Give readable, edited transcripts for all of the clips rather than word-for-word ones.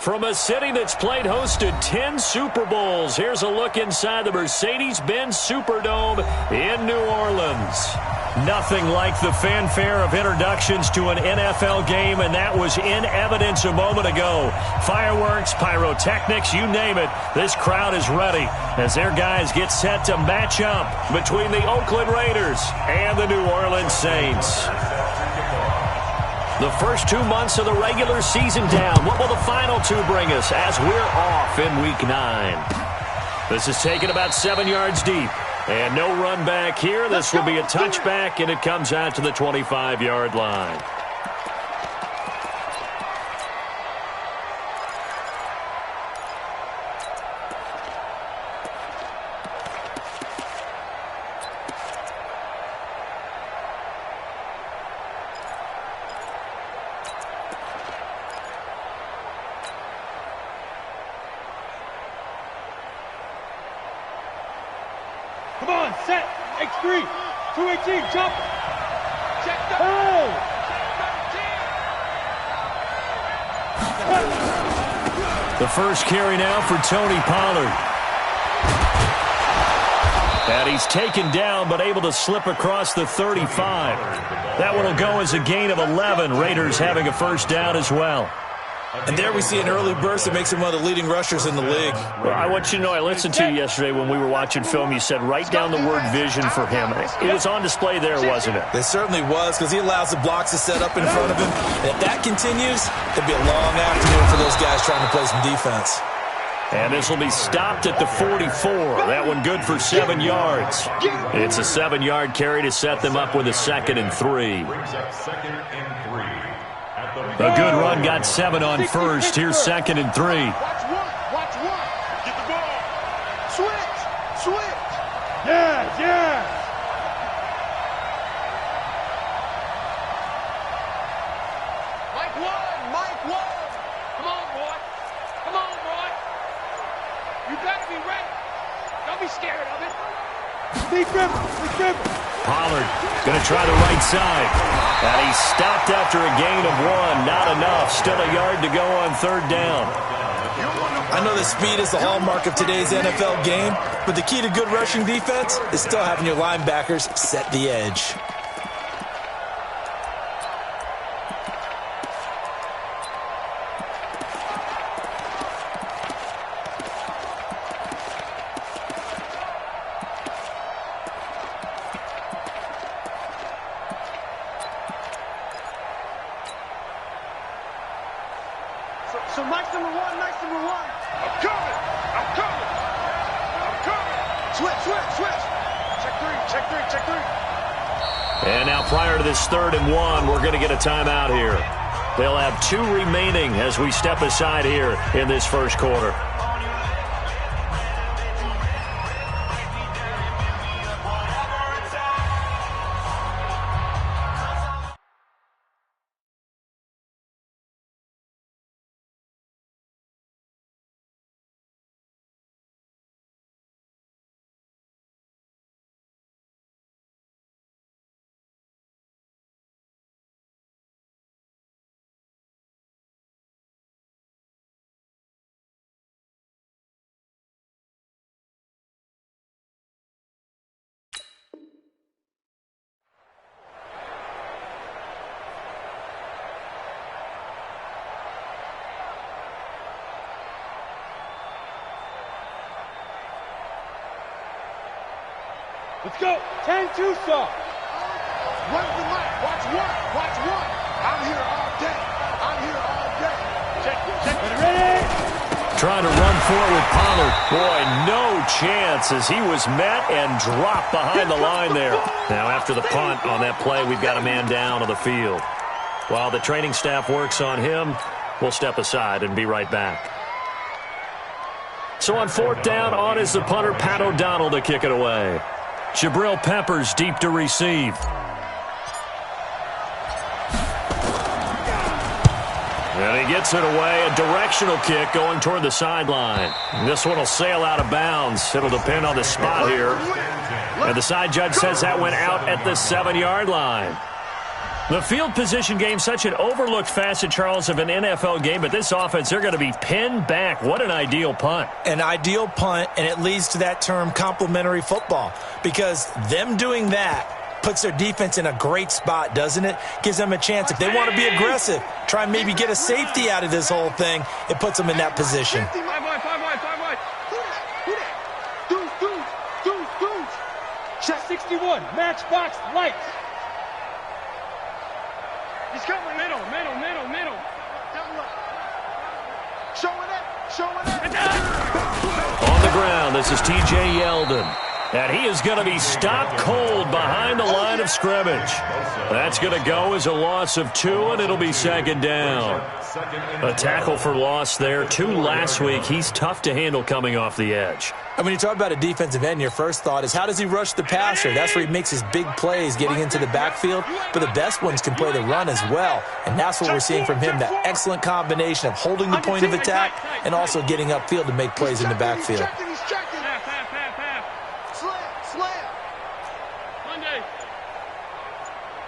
From a city that's played host to 10 Super Bowls, here's a look inside the Mercedes-Benz Superdome in New Orleans. Nothing like the fanfare of introductions to an NFL game, and that was in evidence a moment ago. Fireworks, pyrotechnics, you name it, this crowd is ready as their guys get set to match up between the Oakland Raiders and the New Orleans Saints. The first 2 months of the regular season down. What will the final two bring us as we're off in Week 9? This is taken about 7 yards deep. And no run back here. This will be a touchback, and it comes out to the 25-yard line. Come on, set, X3, 218, jump. Check the The first carry now for Tony Pollard. And he's taken down but able to slip across the 35. That one will go as a gain of 11. Raiders having a first down as well. And there we see an early burst that makes him one of the leading rushers in the league. Well, I want you to know, I listened to you yesterday when we were watching film. You said write down the word vision for him. It was on display there, wasn't it? It certainly was, because he allows the blocks to set up in front of him. And if that continues, it'll be a long afternoon for those guys trying to play some defense. And this will be stopped at the 44. That one good for 7 yards. It's a 7-yard carry to set them up with a 2nd and 3. A good run got 7 on first. Here's 2nd and 3. Watch one. Get the ball. Switch. Yeah. Mike one. Come on, boy. You better be ready. Don't be scared of it. Be dribble. Pollard going to try the right side. And he's stopped after a gain of 1. Not enough. Still a yard to go on 3rd down. I know that speed is the hallmark of today's NFL game, but the key to good rushing defense is still having your linebackers set the edge. So nice number one. I'm coming. Switch. Check three. And now prior to this 3rd and 1, we're going to get a timeout here. They'll have 2 remaining as we step aside here in this first quarter. Let's go. 10-2 saw. Run the mic. Watch one. I'm here all day. Check. Ready? Trying to run forward with Pollard. Boy, no chance as he was met and dropped behind the line there. Now after the punt on that play, we've got a man down on the field. While the training staff works on him, we'll step aside and be right back. So on 4th down, on is the punter, Pat O'Donnell, to kick it away. Jabril Peppers deep to receive. And he gets it away. A directional kick going toward the sideline. This one will sail out of bounds. It'll depend on the spot here. And the side judge says that went out at the 7-yard line. The field position game, such an overlooked facet, Charles, of an NFL game, but this offense, they're going to be pinned back. What an ideal punt. An ideal punt, and it leads to that term complementary football, because them doing that puts their defense in a great spot, doesn't it? Gives them a chance. If they want to be aggressive, try and maybe get a safety out of this whole thing, it puts them in that position. 5 wide. Dudes. Check 61, matchbox, lights. He's coming. Middle. Showing it. On the ground, this is T.J. Yeldon. And he is going to be stopped cold behind the line of scrimmage. That's going to go as a loss of 2, and it'll be second down. A tackle for loss there. 2 last week. He's tough to handle coming off the edge. And when you talk about a defensive end, your first thought is, how does he rush the passer? That's where he makes his big plays getting into the backfield. But the best ones can play the run as well. And that's what we're seeing from him, that excellent combination of holding the point of attack and also getting upfield to make plays in the backfield.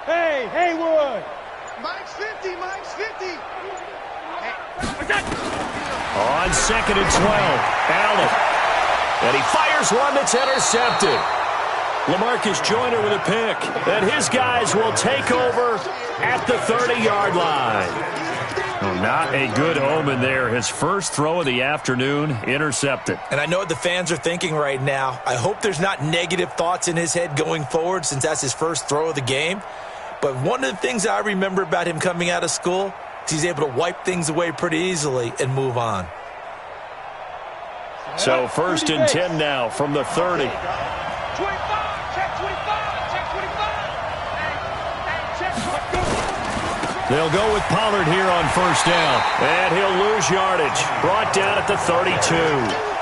Hey, Haywood. Mike's 50. On 2nd and 12, Allen. And he fires one that's intercepted. LaMarcus Joyner with a pick. And his guys will take over at the 30-yard line. Oh, not a good omen there. His first throw of the afternoon intercepted. And I know what the fans are thinking right now. I hope there's not negative thoughts in his head going forward, since that's his first throw of the game. But one of the things I remember about him coming out of school is he's able to wipe things away pretty easily and move on. So 1st and 10 now from the 30. 25. Check 25. They'll go with Pollard here on 1st down. And he'll lose yardage. Brought down at the 32.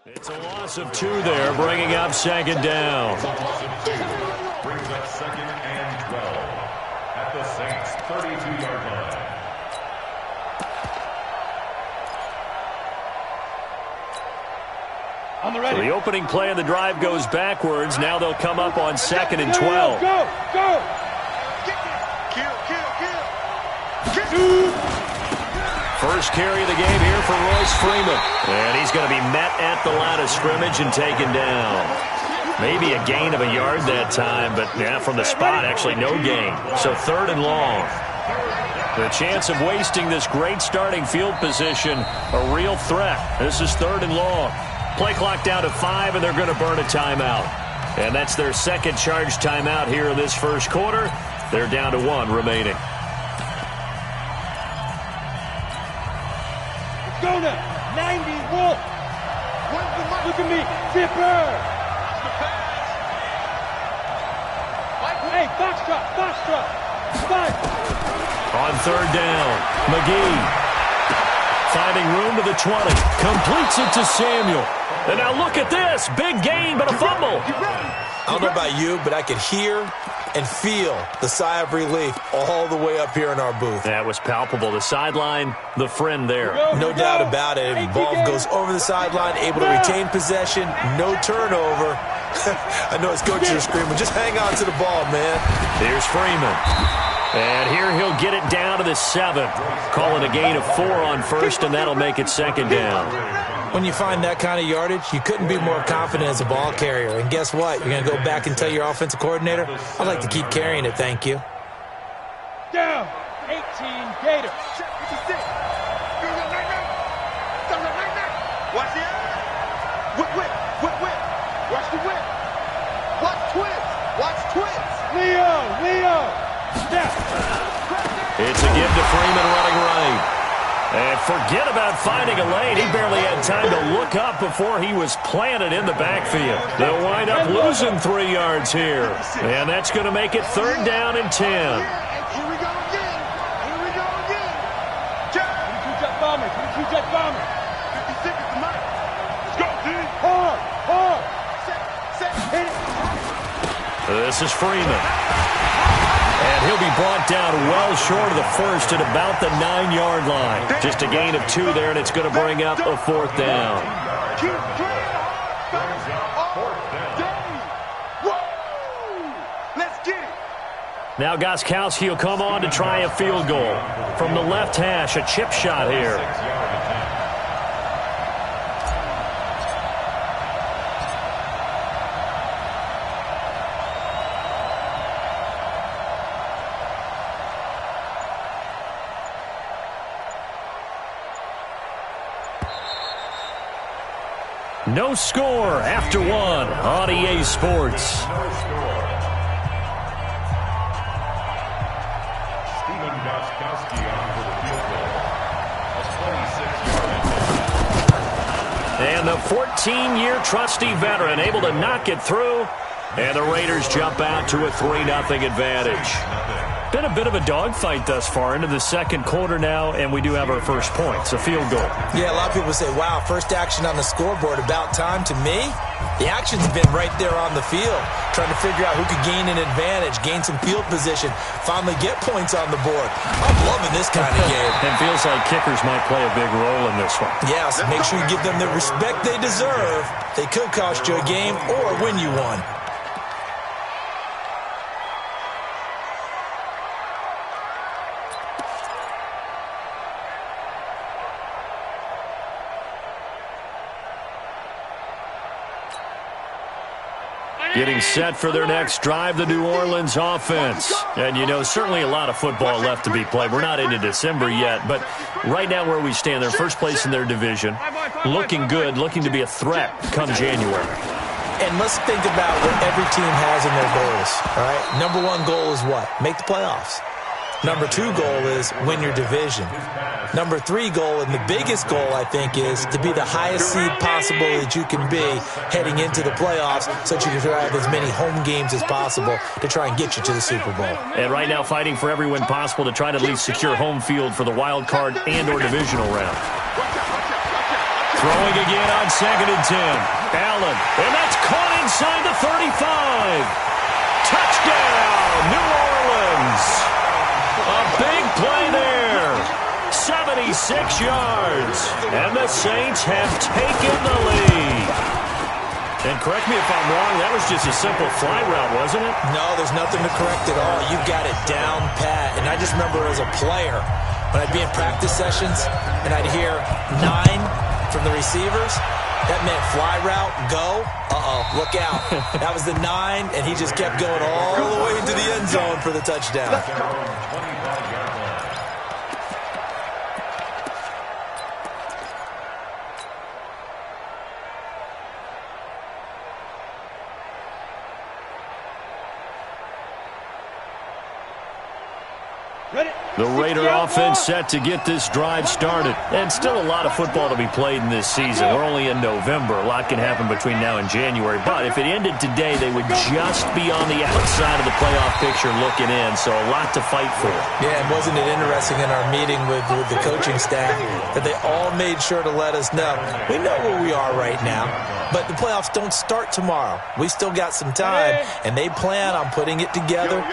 It's a loss of 2 there, bringing up second down. Brings up second and 12 at the Saints' 32-yard line. On the ready. So the opening play of the drive goes backwards. Now they'll come up on second and 12. Go, go. First carry of the game here for Royce Freeman. And he's going to be met at the line of scrimmage and taken down. Maybe a gain of a yard that time, but yeah, from the spot, actually no gain. So third and long. The chance of wasting this great starting field position, a real threat. This is third and long. Play clock down to 5, and they're going to burn a timeout. And that's their second charge timeout here in this first quarter. They're down to 1 remaining. Go now. 90 Wolf. Look at me. Zipper. Hey, Foxtrot. Five. On third down, McGee finding room to the 20. Completes it to Samuel. And now look at this. Big gain, but a fumble. I don't know about you, but I could hear and feel the sigh of relief all the way up here in our booth. That was palpable. The sideline, the friend there. No doubt about it. Ball goes over the sideline, able to retain possession, no turnover. I know his coaches are screaming, just hang on to the ball, man. Here's Freeman. And here he'll get it down to the 7. Calling a gain of 4 on first, and that'll make it second down. When you find that kind of yardage, you couldn't be more confident as a ball carrier. And guess what? You're going to go back and tell your offensive coordinator, I'd like to keep carrying it, thank you. Down. 18 Gators. Watch it. Whip. Watch the whip. Watch twins. Leo. Step. It's a give to Freeman running right. And forget about finding a lane. He barely had time to look up before he was planted in the backfield. They'll wind up losing 3 yards here. And that's going to make it third down and 10. Here we go again. 22 bomber. 56 at the mic. Let's go, dude. Hard. Set. Hit it. This is Freeman. And he'll be brought down well short of the first at about the 9-yard line. Just a gain of 2 there, and it's going to bring up a fourth down. Let's get it. Now Gostkowski will come on to try a field goal. From the left hash, a chip shot here. No score after 1 on EA Sports. Stephen Gostkowski on for the field goal. A 26-yard. And the 14-year trusty veteran able to knock it through. And the Raiders jump out to a 3-0 advantage. Been a bit of a dogfight thus far into the second quarter now, and we do have our first points, a field goal. Yeah, a lot of people say, wow, first action on the scoreboard, about time. To me, the action's been right there on the field, trying to figure out who could gain an advantage, gain some field position, finally get points on the board. I'm loving this kind of game. It feels like kickers might play a big role in this one. Yeah, so make sure you give them the respect they deserve. They could cost you a game or win you one. Getting set for their next drive, the New Orleans offense. And, you know, certainly a lot of football left to be played. We're not into December yet, but right now where we stand, they're first place in their division. Looking good, looking to be a threat come January. And let's think about what every team has in their goals, all right? Number 1 goal is what? Make the playoffs. Number 2 goal is win your division. Number 3 goal, and the biggest goal, I think, is to be the highest seed possible that you can be heading into the playoffs so that you can have as many home games as possible to try and get you to the Super Bowl. And right now fighting for every win possible to try to at least secure home field for the wild card and or divisional round. Throwing again on 2nd and 10. Allen, and that's caught inside the 35. Touchdown, New Orleans. A big play there. 76 yards. And the Saints have taken the lead. And correct me if I'm wrong, that was just a simple fly route, wasn't it? No, there's nothing to correct at all. You've got it down pat. And I just remember as a player, when I'd be in practice sessions and I'd hear 9 from the receivers, that meant fly route, go. Look out. That was the 9, and he just kept going all the way into the end zone for the touchdown. The Raider offense set to get this drive started. And still a lot of football to be played in this season. We're only in November. A lot can happen between now and January. But if it ended today, they would just be on the outside of the playoff picture looking in. So a lot to fight for. Yeah, and wasn't it interesting in our meeting with the coaching staff that they all made sure to let us know, we know where we are right now, but the playoffs don't start tomorrow. We still got some time, and they plan on putting it together,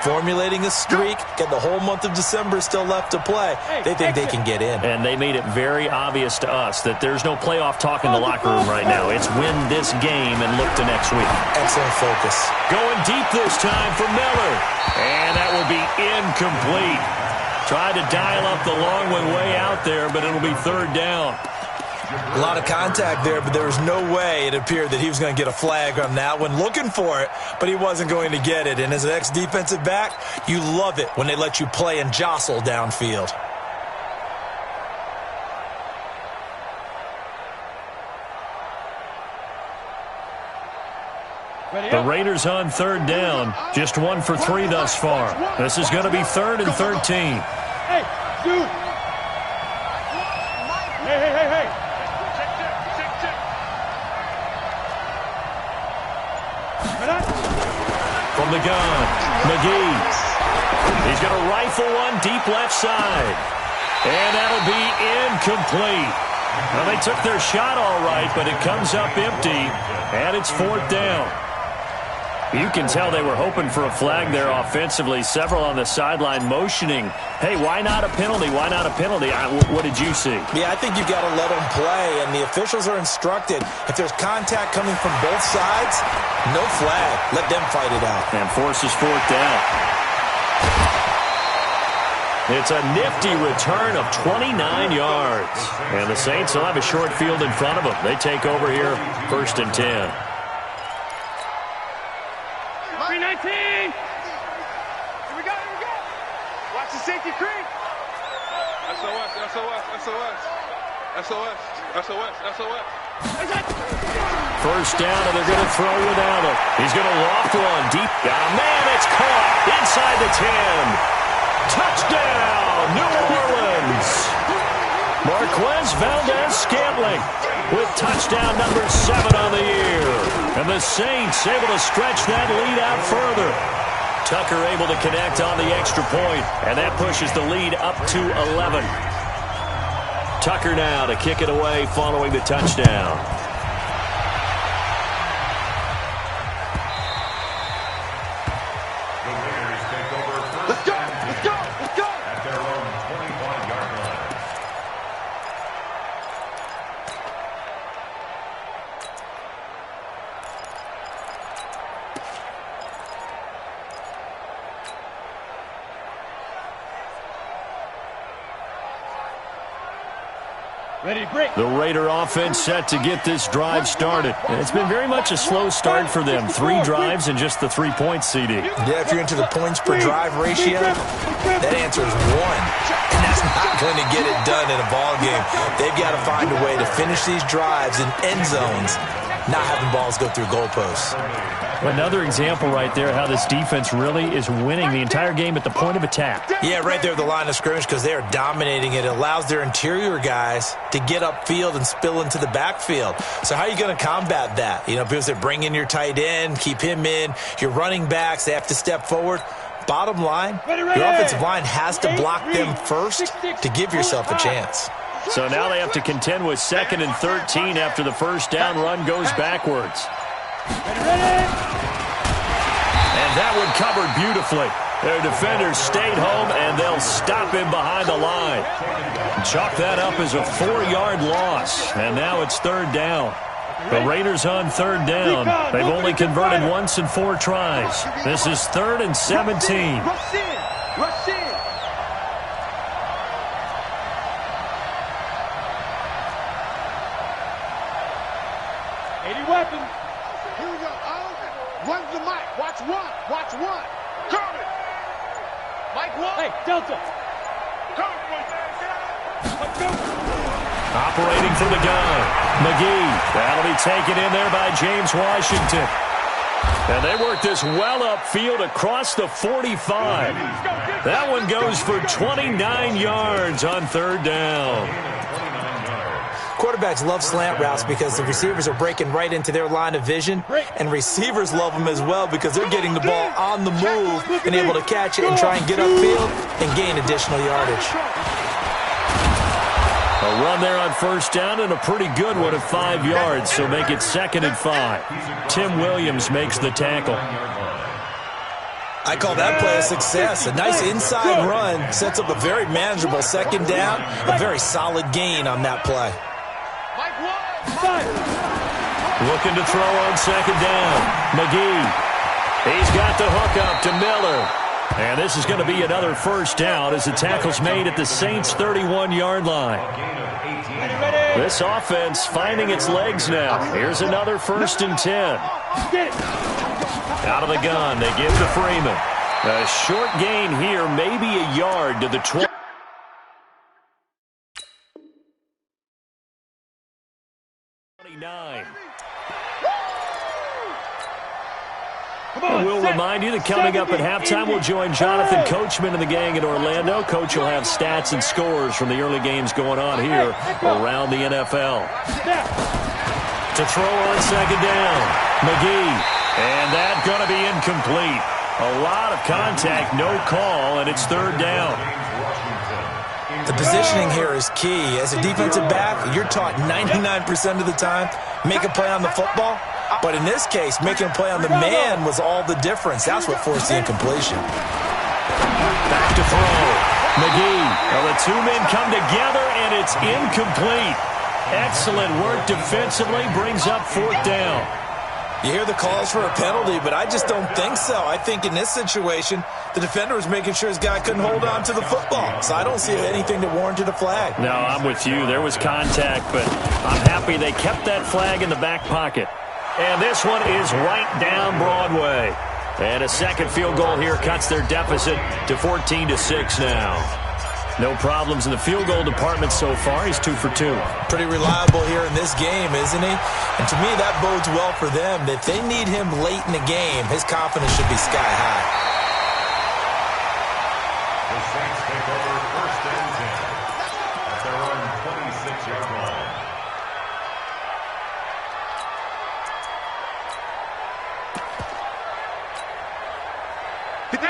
formulating a streak, got the whole month of December still left to play. They think they can get in. And they made it very obvious to us that there's no playoff talk in the locker room right now. It's win this game and look to next week. Excellent focus. Going deep this time for Miller. And that will be incomplete. Tried to dial up the long one way out there, but it'll be 3rd down. A lot of contact there, but there was no way it appeared that he was going to get a flag on that one. Looking for it, but he wasn't going to get it. And as an ex-defensive back, you love it when they let you play and jostle downfield. The Raiders on 3rd down. Just 1 for 3 thus far. This is going to be 3rd and 13. Hey, dude. Hey. From the gun, McGee. He's going to rifle one deep left side. And that'll be incomplete. Well, they took their shot all right, but it comes up empty, and it's 4th down. You can tell they were hoping for a flag there offensively. Several on the sideline motioning, hey, why not a penalty? Why not a penalty? What did you see? Yeah, I think you've got to let them play, and the officials are instructed. If there's contact coming from both sides, no flag. Let them fight it out. And forces 4th down. It's a nifty return of 29 yards. And the Saints will have a short field in front of them. They take over here, 1st and 10. 319. Here we go. Watch the safety creep. SOS. 1st down, and they're going to throw without him. He's going to loft one deep. Got a man. It's caught inside the 10. Touchdown, New Orleans. Marquez Valdez-Scantling with touchdown number 7 on the year. And the Saints able to stretch that lead out further. Tucker able to connect on the extra point, and that pushes the lead up to 11. Tucker now to kick it away following the touchdown. Let's go! At their own 25-yard line. Ready, break. The Raider offense set to get this drive started. And it's been very much a slow start for them. 3 drives and just the 3-point CD. Yeah, if you're into the points per drive ratio, that answer is 1. And that's not going to get it done in a ball game. They've got to find a way to finish these drives in end zones, not having balls go through goalposts. Another example right there how this defense really is winning the entire game at the point of attack. Yeah, right there at the line of scrimmage because they are dominating it. It allows their interior guys to get upfield and spill into the backfield. So how are you going to combat that? You know, people say bring in your tight end, keep him in. Your running backs, they have to step forward. Bottom line, your offensive line has to block them first to give yourself a chance. So now they have to contend with 2nd and 13 after the first down run goes backwards. And that one covered beautifully. Their defenders stayed home, and they'll stop him behind the line. Chalk that up as a 4-yard loss, and now it's 3rd down. The Raiders on 3rd down. They've only converted once in 4 tries. This is 3rd and 17. Rush in. Rush in. Weapon. Here we go. Run the mic. Watch one. Watch one. Coming. Mike one. Hey, Delta. Operating from the gun. McGee. That'll be taken in there by James Washington. And they work this well upfield across the 45. That one goes for 29 yards on 3rd down. Quarterbacks love slant routes because the receivers are breaking right into their line of vision, and receivers love them as well because they're getting the ball on the move and able to catch it and try and get upfield and gain additional yardage. A run there on 1st down and a pretty good one at 5 yards, so make it 2nd and 5. Tim Williams makes the tackle. I call that play a success. A nice inside run sets up a very manageable 2nd down, a very solid gain on that play. Looking to throw on 2nd down. McGee. He's got the hook up to Miller. And this is going to be another 1st down as the tackle's made at the Saints' 31-yard line. This offense finding its legs now. Here's another 1st and 10. Out of the gun, they give to Freeman. A short gain here, maybe a yard to the 20. We'll remind you that coming up at halftime, we'll join Jonathan Coachman and the gang in Orlando. Coach will have stats and scores from the early games going on here around the NFL. To throw on 2nd down, McGee. And that's going to be incomplete. A lot of contact, no call, and it's 3rd down. The positioning here is key. As a defensive back, you're taught 99% of the time, make a play on the football. But in this case, making a play on the man was all the difference. That's what forced the incompletion. Back to throw. McGee. Well, the 2 men come together, and it's incomplete. Excellent work defensively. Brings up 4th down. You hear the calls for a penalty, but I just don't think so. I think in this situation, the defender was making sure his guy couldn't hold on to the football. So I don't see anything that warranted a flag. No, I'm with you. There was contact, but I'm happy they kept that flag in the back pocket. And this one is right down Broadway. And a 2nd field goal here cuts their deficit to 14-6 now. No problems in the field goal department so far. He's 2 for 2. Pretty reliable here in this game, isn't he? And to me, that bodes well for them. If they need him late in the game, his confidence should be sky high. The Saints take over 1st and 10 at their own 26-yard line.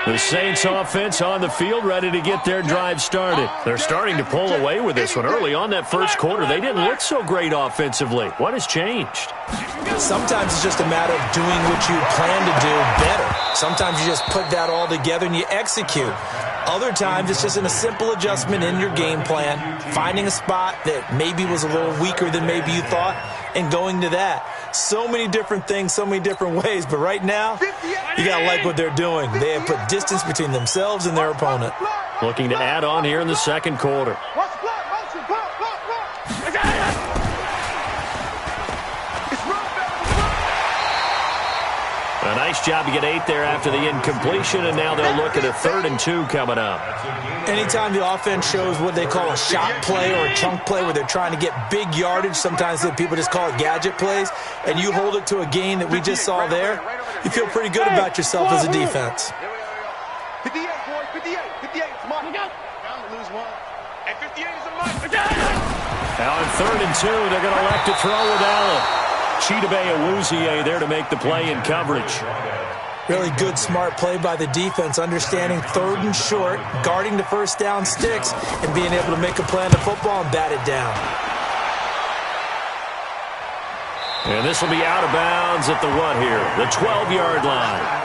The Saints offense on the field, ready to get their drive started. They're starting to pull away with this one. Early on that 1st quarter, they didn't look so great offensively. What has changed? Sometimes it's just a matter of doing what you plan to do better. Sometimes you just put that all together and you execute. Other times it's just a simple adjustment in your game plan, finding a spot that maybe was a little weaker than maybe you thought, and going to that. So many different things, so many different ways, but right now, you got to like what they're doing. They have put distance between themselves and their opponent. Looking to add on here in the 2nd quarter. A nice job to get 8 there after the incompletion, and now they'll look at a 3rd and 2 coming up. Anytime the offense shows what they call a shot play or a chunk play where they're trying to get big yardage, sometimes people just call it gadget plays, and you hold it to a gain that we just saw there, you feel pretty good about yourself as a defense. 58, boy, 58, 58, it's Mike. Bound to lose one. And 58 is a Mike. Now on 3rd and 2, they're going to elect to throw with Allen. Chidobe Awuzie there to make the play in coverage. Really good, smart play by the defense, understanding third and short, guarding the first down sticks, and being able to make a play on the football and bat it down. And this will be out of bounds at the what here? The 12-yard line.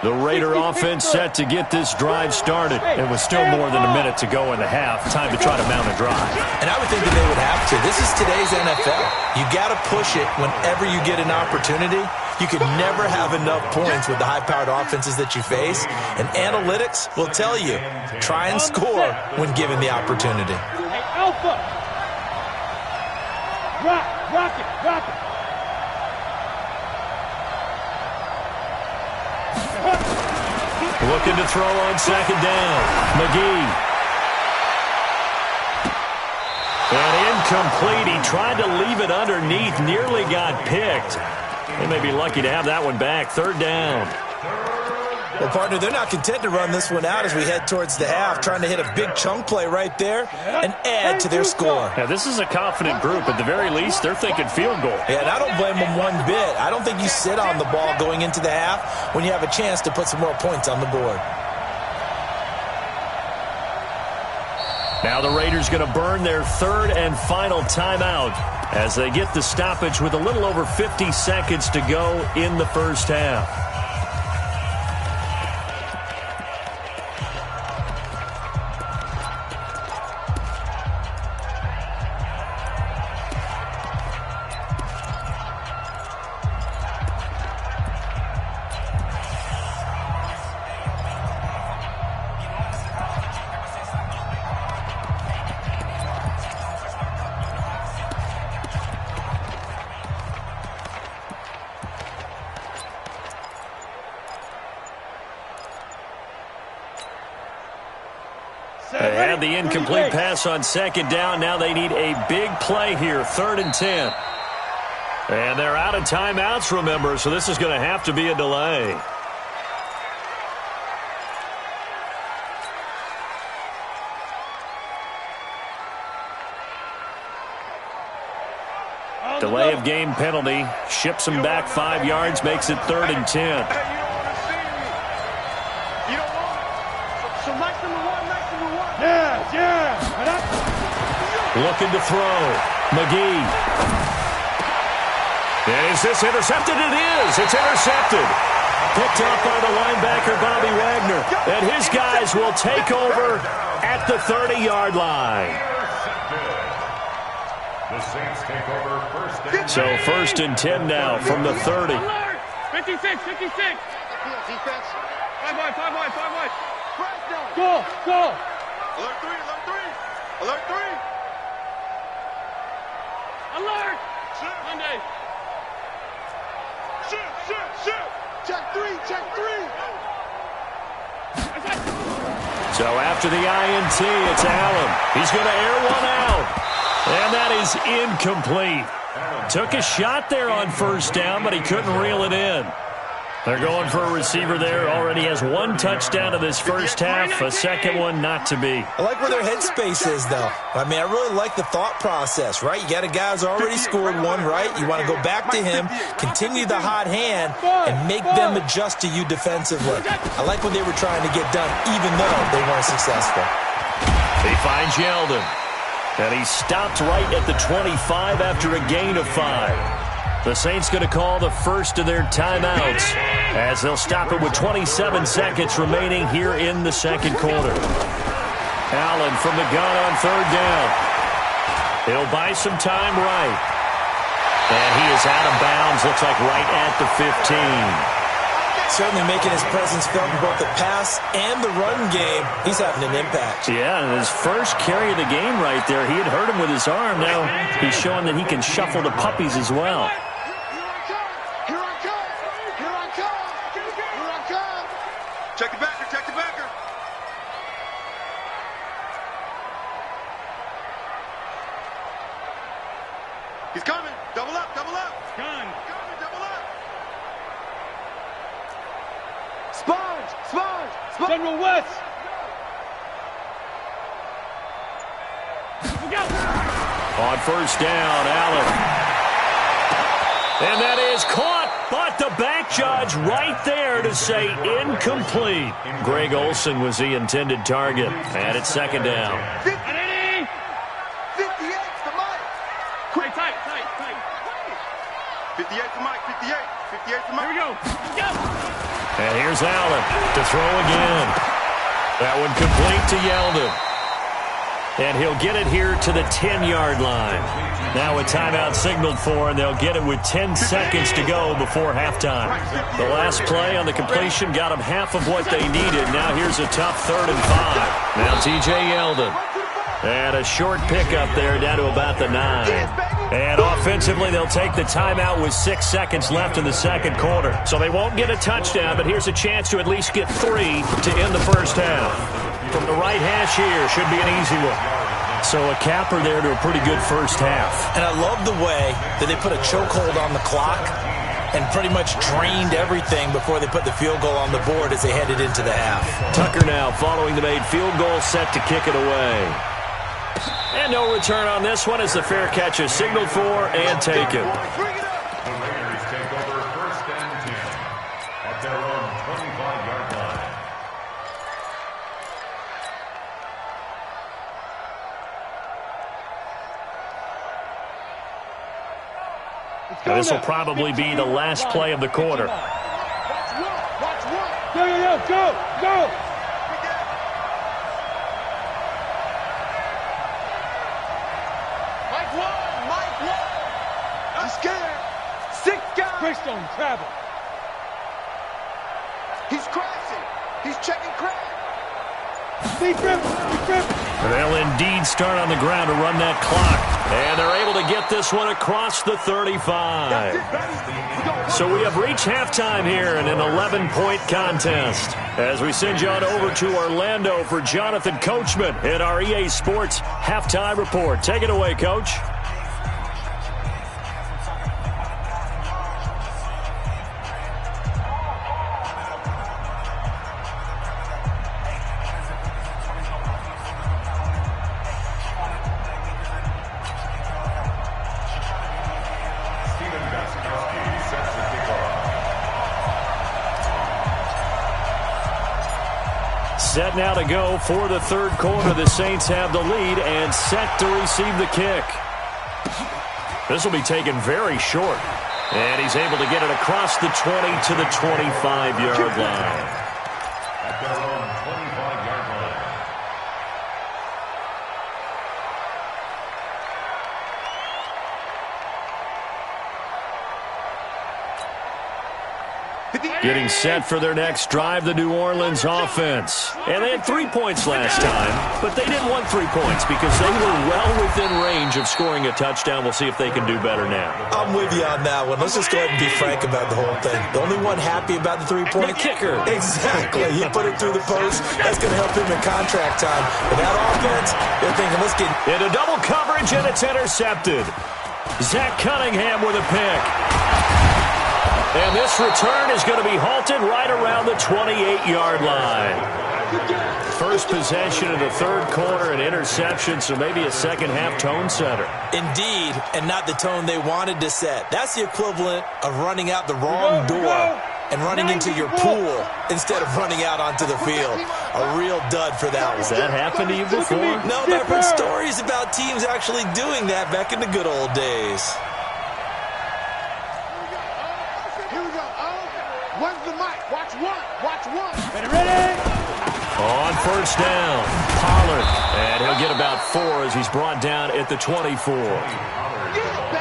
The Raider offense set to get this drive started. And with still more than a minute to go in the half, time to try to mount a drive. And I would think that they would have to. This is today's NFL. You got to push it whenever you get an opportunity. You can never have enough points with the high-powered offenses that you face. And analytics will tell you, try and score when given the opportunity. Hey, Alpha! Rock it! Looking to throw on second down. McGee. And incomplete. He tried to leave it underneath. Nearly got picked. They may be lucky to have that one back. Third down. Well, partner, they're not content to run this one out as we head towards the half, trying to hit a big chunk play right there and add to their score. Yeah, this is a confident group. At the very least, they're thinking field goal. Yeah, and I don't blame them one bit. I don't think you sit on the ball going into the half when you have a chance to put some more points on the board. Now the Raiders going to burn their third and final timeout as they get the stoppage with a little over 50 seconds to go in the first half. They had the incomplete pass on second down. Now they need a big play here, 3rd and 10. And they're out of timeouts, remember, so this is going to have to be a delay. Delay of game penalty. Ships them back 5 yards, makes it 3rd and 10. Looking to throw. McGee. And is this intercepted? It is. It's intercepted. Picked up by the linebacker, Bobby Wagner. And his guys will take over at the 30-yard line. The Saints take over first and 10. So 1st and 10 now from the 30. 56. Defense. 5 wide. Go. Alert 3. Alert! Monday. Shoot. Check 3. So after the INT, it's Allen. He's going to air one out. And that is incomplete. Took a shot there on first down, but he couldn't reel it in. They're going for a receiver there. Already has 1 touchdown in this first half. A second one not to be. I like where their headspace is, though. I mean, I really like the thought process, right? You got a guy who's already scored one, right? You want to go back to him, continue the hot hand, and make them adjust to you defensively. I like what they were trying to get done, even though they weren't successful. He finds Yeldon. And he stopped right at the 25 after a gain of 5. The Saints going to call the first of their timeouts as they'll stop it with 27 seconds remaining here in the second quarter. Allen from the gun on 3rd down. He'll buy some time right. And he is out of bounds, looks like right at the 15. Certainly making his presence felt in both the pass and the run game. He's having an impact. Yeah, and his first carry of the game right there, he had hurt him with his arm. Now he's showing that he can shuffle the puppies as well. Check the backer. Sponge. General West. On first down, Allen. And that is caught, but the back judge right there to say incomplete. Greg Olsen was the intended target, and it's second down. 58 to Mike. Quick, tight. 58 to Mike, 58 to Mike. Here we go. And here's Allen to throw again. That one complete to Yeldon. And he'll get it here to the 10-yard line. Now a timeout signaled for, and they'll get it with 10 seconds to go before halftime. The last play on the completion got them half of what they needed. Now here's a tough 3rd and 5. Now T.J. Yeldon. And a short pickup there down to about the 9. And offensively, they'll take the timeout with 6 seconds left in the second quarter. So they won't get a touchdown, but here's a chance to at least get 3 to end the first half. From the right hash here, should be an easy one. So a capper there to a pretty good first half. And I love the way that they put a chokehold on the clock and pretty much drained everything before they put the field goal on the board as they headed into the half. Tucker now following the made field goal, set to kick it away. And no return on this one as the fair catch is signaled for and taken. The Raiders take over first and 10 at their own 25-yard line. Now, this will probably be the last play of the quarter. Watch one. Go. Mike one. I'm scared. 6 guys. Greystone travel. He's crashing. He's checking crash. Deep rip. They'll indeed start on the ground to run that clock. And they're able to get this one across the 35. So we have reached halftime here in an 11-point contest. As we send you on over to Orlando for Jonathan Coachman in our EA Sports Halftime Report. Take it away, Coach. Set now to go for the third quarter. The Saints have the lead and set to receive the kick. This will be taken very short. And he's able to get it across the 20 to the 25-yard line. At their own 25-yard line. Getting set for their next drive, the New Orleans offense. And they had 3 points last time, but they didn't want 3 points because they were well within range of scoring a touchdown. We'll see if they can do better now. I'm with you on that one. Let's just go ahead and be frank about the whole thing. The only one happy about the 3-point kicker. Exactly. He put it through the post. That's going to help him in contract time. But that offense, they're thinking, let's get into double coverage, and it's intercepted. Zach Cunningham with a pick. And this return is going to be halted right around the 28-yard line. First possession of the third quarter, an interception, so maybe a second-half tone setter. Indeed, and not the tone they wanted to set. That's the equivalent of running out the wrong door and running into your pool instead of running out onto the field. A real dud for that one. Has that happened to you before? No, but I've heard stories about teams actually doing that back in the good old days. One's the mic. Watch one. Ready? On first down, Pollard. And he'll get about 4 as he's brought down at the 24.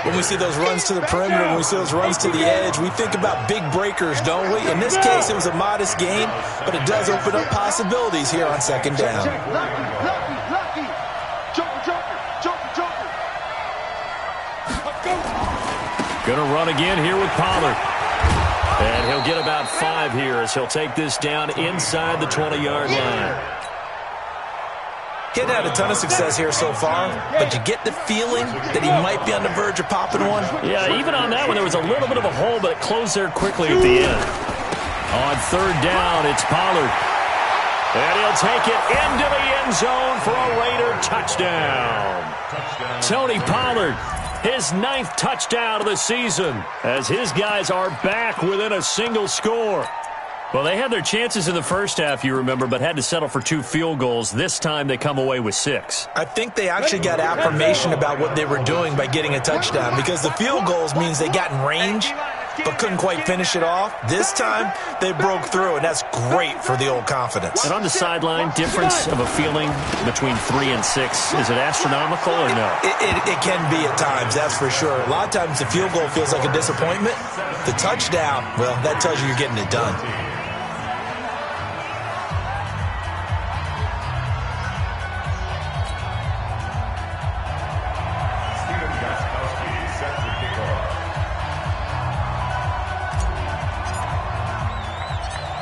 When we see those runs to the perimeter, when we see those runs to the edge, we think about big breakers, don't we? In this case, it was a modest gain, but it does open up possibilities here on second down. Lucky. Joker. Gonna run again here with Pollard. And he'll get about 5 here as he'll take this down inside the 20-yard line. Getting had a ton of success here so far, but you get the feeling that he might be on the verge of popping one. Yeah, even on that one, there was a little bit of a hole, but it closed there quickly at the end. On third down, it's Pollard. And he'll take it into the end zone for a Raider touchdown. Tony Pollard, his 9th touchdown of the season, as his guys are back within a single score. Well, they had their chances in the first half, you remember, but had to settle for 2 field goals. This time they come away with 6. I think they actually got affirmation about what they were doing by getting a touchdown, because the field goals means they got in range but couldn't quite finish it off. This time they broke through, and that's great for the old confidence. And on the sideline, difference of a feeling between 3 and 6, is it astronomical or no? It can be at times, that's for sure. A lot of times the field goal feels like a disappointment. The touchdown, well, that tells you you're getting it done.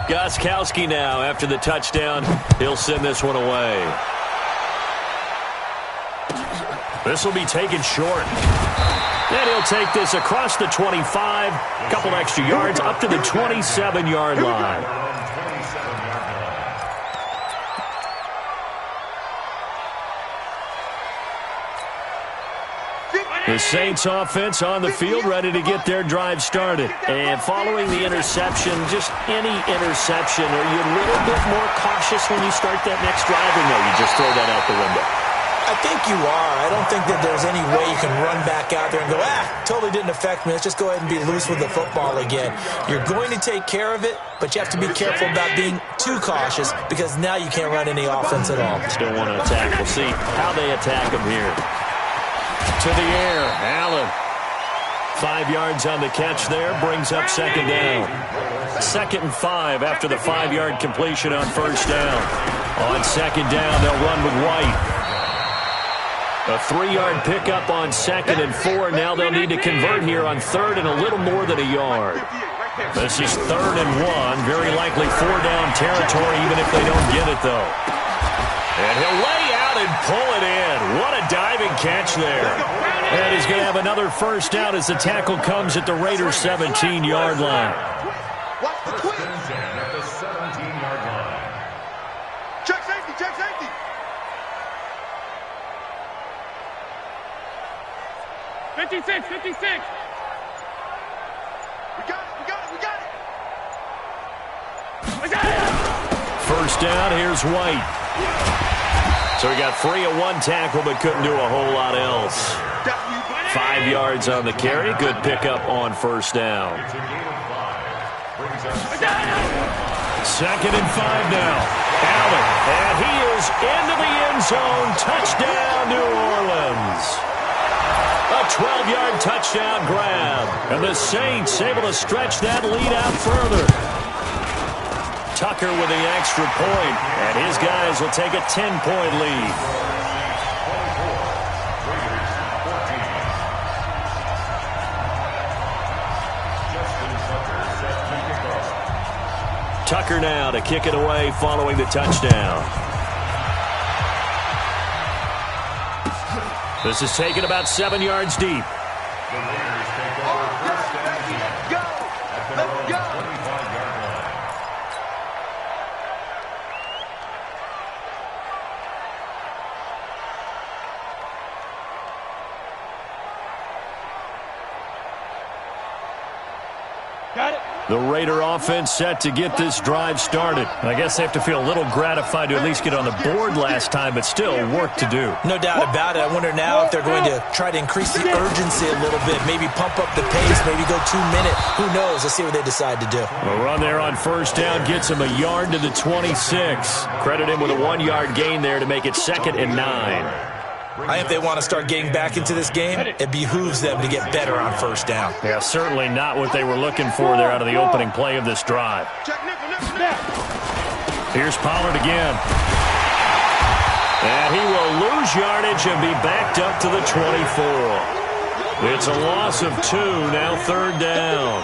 Gostkowski now after the touchdown. He'll send this one away. This will be taken short. And he'll take this across the 25. Couple extra yards up to the 27-yard line. The Saints offense on the field, ready to get their drive started. And following the interception, just any interception, are you a little bit more cautious when you start that next drive, or no, you just throw that out the window? I think you are. I don't think that there's any way you can run back out there and go, totally didn't affect me. Let's just go ahead and be loose with the football again. You're going to take care of it, but you have to be careful about being too cautious, because now you can't run any offense at all. Still want to attack. We'll see how they attack them here. To the air, Allen. 5 yards on the catch there, brings up second down. 2nd and 5 after the 5-yard completion on first down. On second down, they'll run with White. A 3-yard pickup on 2nd and 4. Now they'll need to convert here on 3rd and a little more than a yard. This is 3rd and 1. Very likely 4-down territory, even if they don't get it, though. And he'll lay out and pull it in. What a diving catch there. And he's going to have another first down as the tackle comes at the Raiders' 17-yard line. Watch the twitch. At the 17-yard line. Check safety, check safety. '56. We got it. First down, here's White. So he got free of 1 tackle, but couldn't do a whole lot else. 5 yards on the carry. Good pickup on first down. 2nd and 5 now. Allen, and he is into the end zone. Touchdown, New Orleans. A 12-yard touchdown grab. And the Saints able to stretch that lead out further. Tucker with the extra point, and his guys will take a 10-point lead. Tucker now to kick it away following the touchdown. This is taken about 7 yards deep. The Raider offense set to get this drive started. I guess they have to feel a little gratified to at least get on the board last time, but still work to do. No doubt about it. I wonder now if they're going to try to increase the urgency a little bit, maybe pump up the pace, maybe go 2-minute. Who knows? Let's see what they decide to do. A run there on first down gets him a yard to the 26. Credit him with a 1-yard gain there to make it 2nd and 9. I think if they want to start getting back into this game, it behooves them to get better on first down. Yeah, certainly not what they were looking for there out of the opening play of this drive. Here's Pollard again. And he will lose yardage and be backed up to the 24. It's a loss of 2, now 3rd down.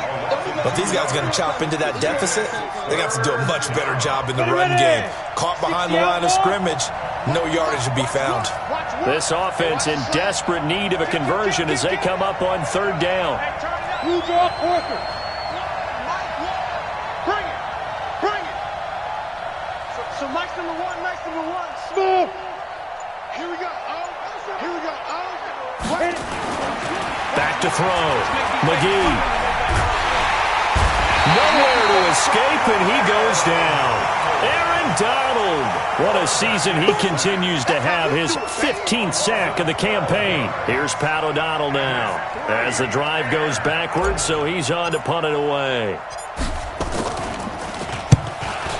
But these guys are going to chop into that deficit. They're going to have to do a much better job in the run game. Caught behind the line of scrimmage, no yardage to be found. This offense in desperate need of a conversion as they come up on 3rd down. number one. Smooth. Here we go. Here we go. Back to throw. McGee. Nowhere to escape, and he goes down. Aaron Donald. What a season he continues to have. His 15th sack of the campaign. Here's Pat O'Donnell now. As the drive goes backwards, so he's on to punt it away.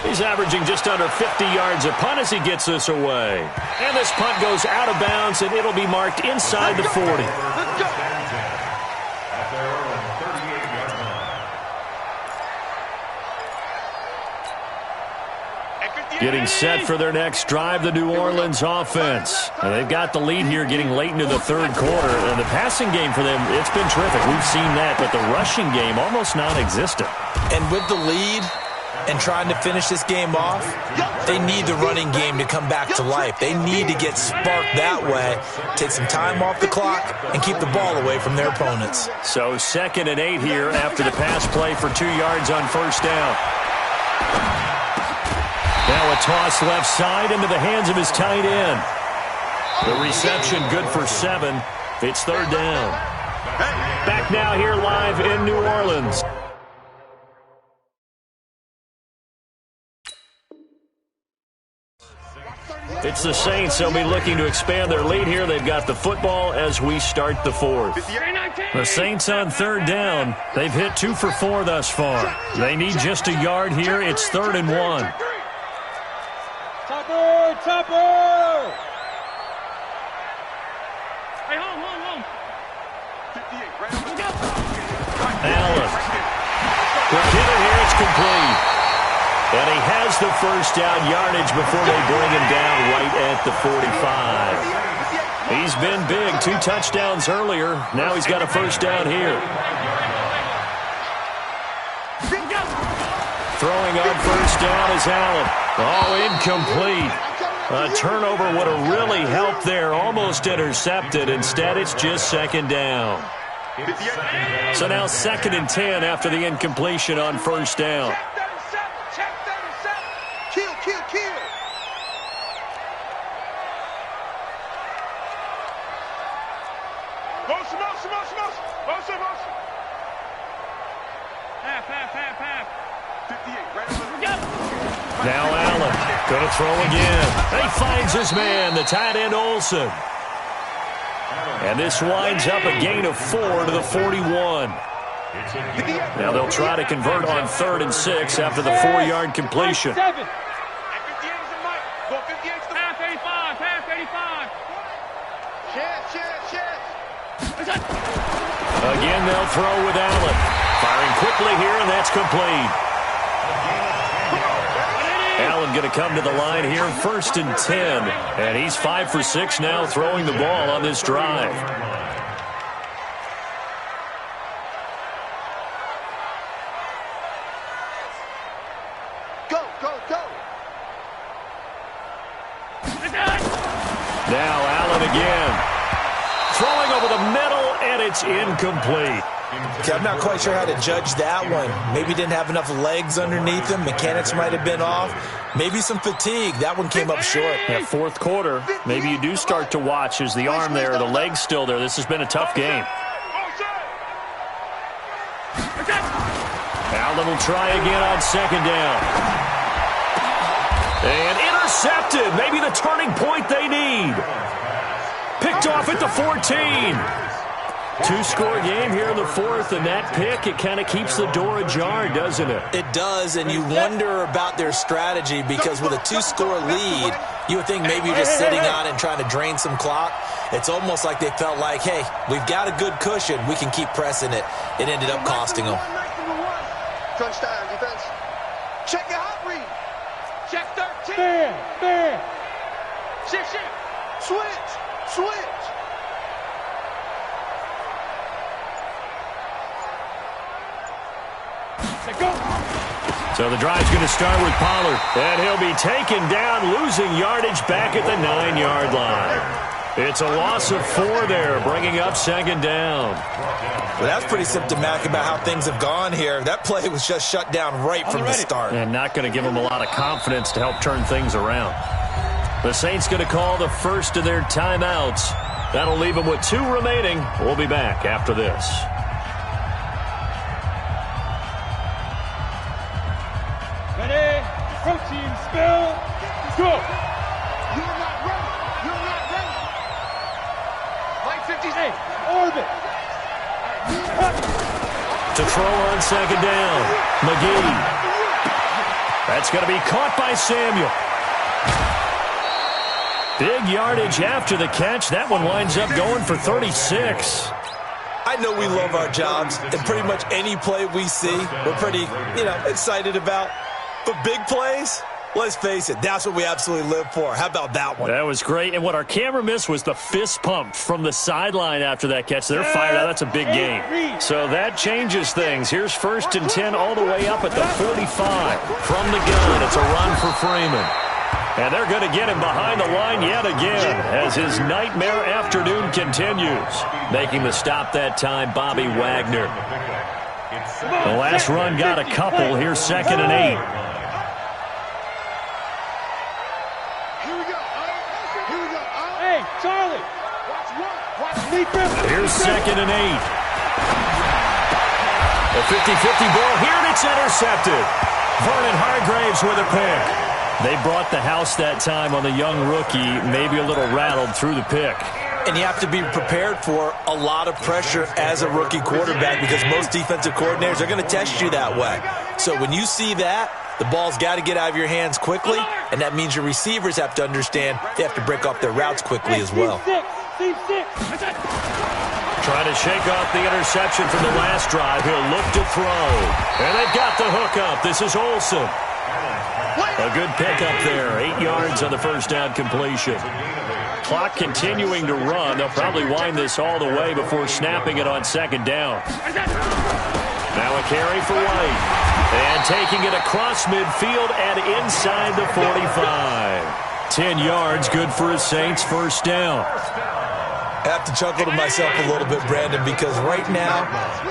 He's averaging just under 50 yards a punt as he gets this away. And this punt goes out of bounds, and it'll be marked inside the 40. Getting set for their next drive, the New Orleans offense. And they've got the lead here getting late into the third quarter. And the passing game for them, it's been terrific. We've seen that, but the rushing game almost non-existent. And with the lead and trying to finish this game off, they need the running game to come back to life. They need to get sparked that way, take some time off the clock, and keep the ball away from their opponents. So 2nd and 8 here after the pass play for 2 yards on first down. Now a toss left side into the hands of his tight end. The reception good for 7. It's 3rd down. Back now here live in New Orleans. It's the Saints. They'll be looking to expand their lead here. They've got the football as we start the 4th. The Saints on 3rd down. They've hit 2 for 4 thus far. They need just a yard here. It's 3rd and 1. Topper! Hey, home. Allen. Quick hitter here. It's complete. And he has the first down yardage before they bring him down right at the 45. He's been big. 2 touchdowns earlier. Now he's got a first down here. Throwing on first down is Allen. Oh, incomplete. A turnover would have really helped there. Almost intercepted. Instead, it's just 2nd down. So now 2nd and 10 after the incompletion on first down. Kill. Motion. Half. 58, right over. Now Allen, going to throw again. He finds his man, the tight end Olsen. And this winds up a gain of 4 to the 41. Now they'll try to convert on 3rd and 6 after the 4-yard completion. Again, they'll throw with Allen. Firing quickly here, and that's complete. Allen going to come to the line here, 1st and 10. And he's 5 for 6 now throwing the ball on this drive. Go. Now Allen again. Throwing over the middle, and it's incomplete. Okay, I'm not quite sure how to judge that one. Maybe didn't have enough legs underneath him. Mechanics might have been off. Maybe some fatigue. That one came up short. Yeah, 4th quarter, maybe you do start to watch as the arm there, the leg's still there. This has been a tough game. Allen will try again on 2nd down. And intercepted. Maybe the turning point they need. Picked off at the 14. 2-score game here in the 4th, and that pick, it kind of keeps the door ajar, doesn't it? It does, and you wonder about their strategy because with a 2-score lead, you would think maybe you're just sitting on it and trying to drain some clock. It's almost like they felt like, hey, we've got a good cushion. We can keep pressing it. It ended up costing them. Crunch time, defense. Check your hot read. Check 13. Fair. Shift. Switch. So the drive's going to start with Pollard. And he'll be taken down, losing yardage back at the 9-yard line. It's a loss of 4 there, bringing up second down. Well, that's pretty symptomatic about how things have gone here. That play was just shut down right from the start. And not going to give them a lot of confidence to help turn things around. The Saints going to call the first of their timeouts. That'll leave them with 2 remaining. We'll be back after this. Ready? Protein spill. Go. You're not ready. You're not ready. Line 58. Orbit. To throw on second down. McGee. That's going to be caught by Samuel. Big yardage after the catch. That one winds up going for 36. I know we love our jobs, and pretty much any play we see, we're pretty, excited about. But big plays, let's face it, that's what we absolutely live for. How about that one? That was great. And what our camera missed was the fist pump from the sideline after that catch. They're fired out. That's a big game. So that changes things. Here's 1st and 10 all the way up at the 45. From the gun, it's a run for Freeman. And they're going to get him behind the line yet again as his nightmare afternoon continues. Making the stop that time, Bobby Wagner. The last run got a couple. Here's 2nd and 8. Hey, Charlie. Watch me. Here's 2nd and 8. A 50-50 ball here, and it's intercepted. Vernon Hargraves with a pick. They brought the house that time on the young rookie, maybe a little rattled through the pick. And you have to be prepared for a lot of pressure as a rookie quarterback because most defensive coordinators are going to test you that way. So when you see that, the ball's got to get out of your hands quickly, and that means your receivers have to understand they have to break off their routes quickly as well. Trying to shake off the interception from the last drive. He'll look to throw. And they've got the hook up. This is Olsen. A good pickup there. 8 yards on the first down completion. Clock continuing to run. They'll probably wind this all the way before snapping it on second down. Now a carry for White. And taking it across midfield and inside the 45. 10 yards, good for his Saints first down. I have to chuckle to myself a little bit, Brandon, because right now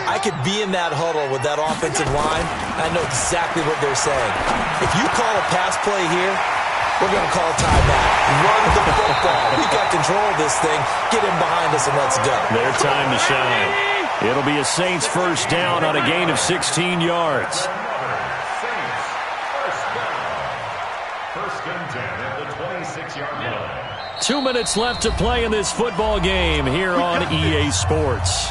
I could be in that huddle with that offensive line. I know exactly what they're saying. If you call a pass play here, we're going to call a timeout. Run the football. We've got control of this thing. Get in behind us and let's go. Their time to shine. It'll be a Saints first down on a gain of 16 yards. First and 10 at the 26-yard line. 2 minutes left to play in this football game here on EA Sports.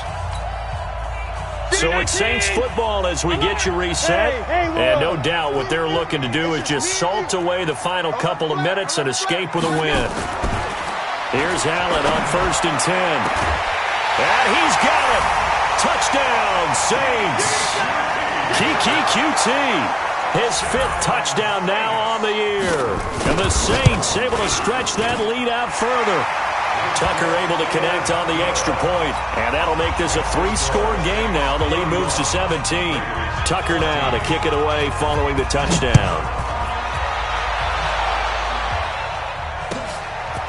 So it's Saints football as we get you reset. And no doubt what they're looking to do is just salt away the final couple of minutes and escape with a win. Here's Allen on 1st and 10. And he's got it. Touchdown, Saints. Kiki QT. His 5th touchdown now on the year. And the Saints able to stretch that lead out further. Tucker able to connect on the extra point. And that'll make this a 3-score game now. The lead moves to 17. Tucker now to kick it away following the touchdown.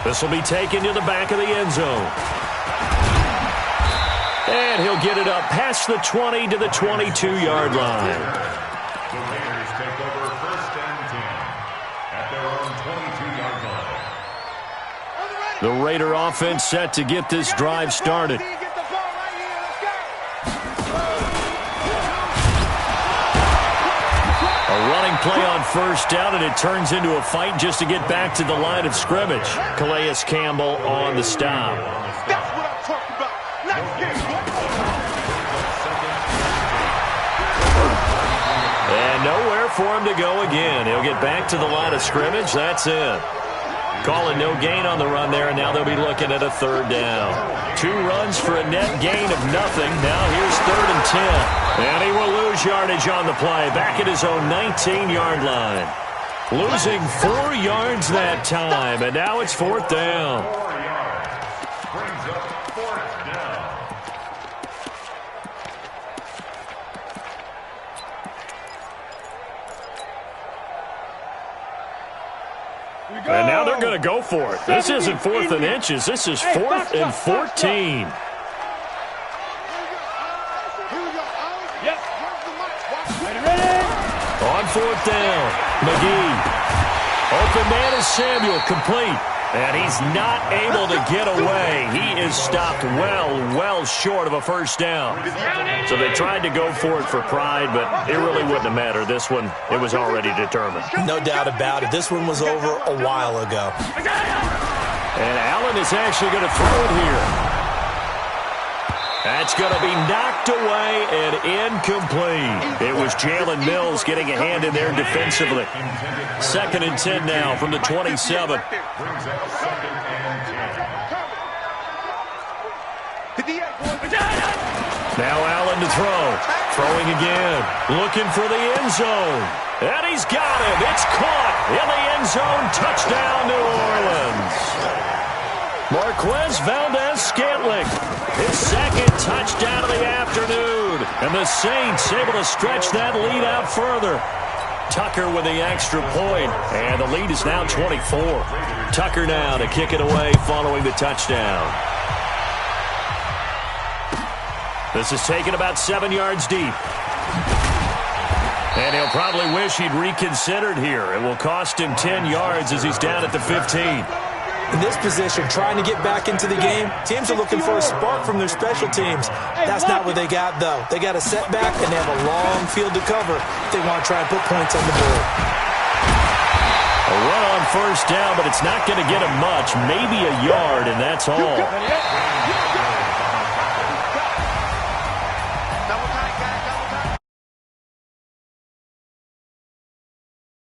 This will be taken to the back of the end zone. And he'll get it up past the 20 to the 22-yard line. The Raiders take over 1st and 10 at their own 22-yard line. The Raider offense set to get this drive started. A running play on first down, and it turns into a fight just to get back to the line of scrimmage. Calais Campbell on the stop. That's what I'm talking about. Nice game. And nowhere for him to go again. He'll get back to the line of scrimmage. That's it. Calling no gain on the run there, and now they'll be looking at a 3rd down. 2 runs for a net gain of nothing. Now here's 3rd and 10. And he will lose yardage on the play. Back at his own 19-yard line. Losing 4 yards that time, and now it's 4th down. 4 yards. Brings up 4th down. And now they're going to go for it. This isn't 4th and inches. This is 4th and 14. On 4th down, McGee. Open man is Samuel, complete. And he's not able to get away. He is stopped well short of a first down. So they tried to go for it for pride, but it really wouldn't have mattered. This one, it was already determined. No doubt about it. This one was over a while ago. And Allen is actually going to throw it here. That's going to be knocked away and incomplete. It was Jalen Mills getting a hand in there defensively. 2nd and 10 now from the 27. Now Allen to throw. Throwing again. Looking for the end zone. And he's got it. It's caught in the end zone. Touchdown, New Orleans. Marquez Valdez-Scantling, his 2nd touchdown of the afternoon. And the Saints able to stretch that lead out further. Tucker with the extra point, and the lead is now 24. Tucker now to kick it away following the touchdown. This is taken about 7 yards deep. And he'll probably wish he'd reconsidered here. It will cost him 10 yards as he's down at the 15. In this position, trying to get back into the game, teams are looking for a spark from their special teams. That's not what they got, though. They got a setback, and they have a long field to cover if they want to try and put points on the board. A run on 1st down, but it's not going to get him much. Maybe a yard, and that's all.